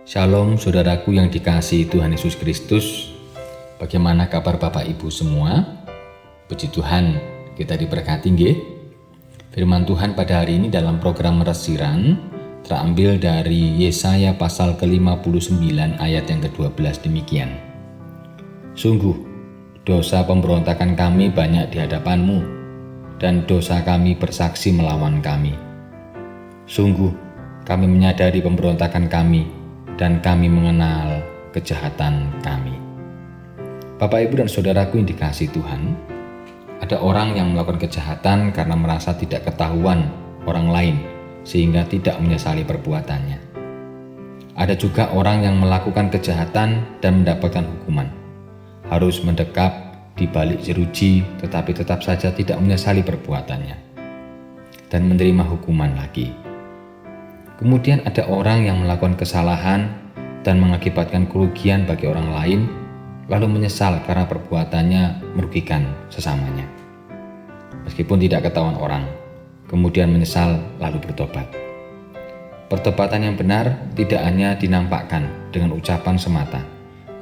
Shalom saudaraku yang dikasihi Tuhan Yesus Kristus. Bagaimana kabar Bapak Ibu semua? Puji Tuhan, kita diberkati nggih. Firman Tuhan pada hari ini dalam program Resiran terambil dari Yesaya pasal ke-59 ayat yang ke-12 demikian. Sungguh, dosa pemberontakan kami banyak di hadapan-Mu, dan dosa kami bersaksi melawan kami. Sungguh, kami menyadari pemberontakan kami, dan kami mengenal kejahatan kami. Bapak, Ibu, dan saudaraku yang dikasihi Tuhan, ada orang yang melakukan kejahatan karena merasa tidak ketahuan orang lain sehingga tidak menyesali perbuatannya. Ada juga orang yang melakukan kejahatan dan mendapatkan hukuman, harus mendekap di balik jeruji tetapi tetap saja tidak menyesali perbuatannya dan menerima hukuman lagi. Kemudian ada orang yang melakukan kesalahan dan mengakibatkan kerugian bagi orang lain, lalu menyesal karena perbuatannya merugikan sesamanya. Meskipun tidak ketahuan orang, kemudian menyesal lalu bertobat. Pertobatan yang benar tidak hanya dinampakkan dengan ucapan semata,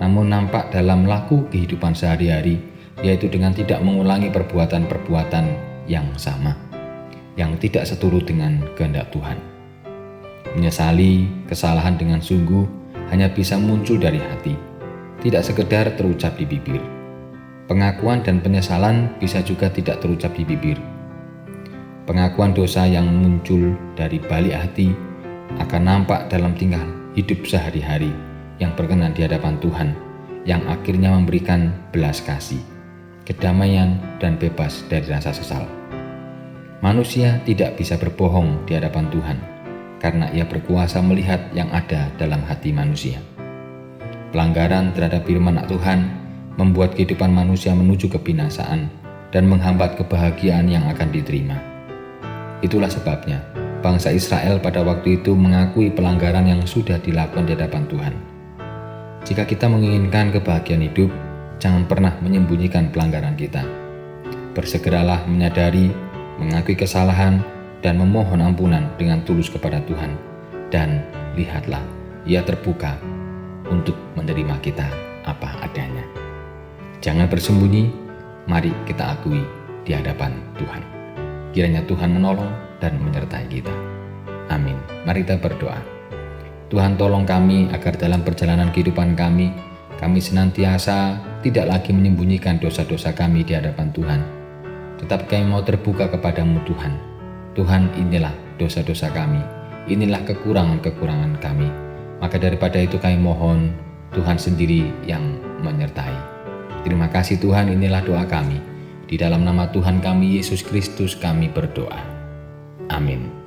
namun nampak dalam laku kehidupan sehari-hari, yaitu dengan tidak mengulangi perbuatan-perbuatan yang sama, yang tidak seturut dengan kehendak Tuhan. Menyesali kesalahan dengan sungguh hanya bisa muncul dari hati, tidak sekedar terucap di bibir. Pengakuan dan penyesalan bisa juga tidak terucap di bibir. Pengakuan dosa yang muncul dari balik hati akan nampak dalam tingkah hidup sehari-hari yang berkenan di hadapan Tuhan, yang akhirnya memberikan belas kasih, kedamaian, dan bebas dari rasa sesal. Manusia tidak bisa berbohong di hadapan Tuhan, karena Ia berkuasa melihat yang ada dalam hati manusia. Pelanggaran terhadap firman Tuhan membuat kehidupan manusia menuju kebinasaan dan menghambat kebahagiaan yang akan diterima. Itulah sebabnya bangsa Israel pada waktu itu mengakui pelanggaran yang sudah dilakukan di hadapan Tuhan. Jika kita menginginkan kebahagiaan hidup, jangan pernah menyembunyikan pelanggaran kita. Bersegeralah menyadari, mengakui kesalahan, dan memohon ampunan dengan tulus kepada Tuhan. Dan lihatlah, Ia terbuka untuk menerima kita apa adanya. Jangan bersembunyi, mari kita akui di hadapan Tuhan. Kiranya Tuhan menolong dan menyertai kita. Amin. Mari kita berdoa. Tuhan, tolong kami agar dalam perjalanan kehidupan kami senantiasa tidak lagi menyembunyikan dosa-dosa kami di hadapan Tuhan. Tetapi kami mau terbuka kepadamu Tuhan. Tuhan, inilah dosa-dosa kami, inilah kekurangan-kekurangan kami. Maka daripada itu kami mohon Tuhan sendiri yang menyertai. Terima kasih Tuhan, inilah doa kami. Di dalam nama Tuhan kami Yesus Kristus kami berdoa. Amin.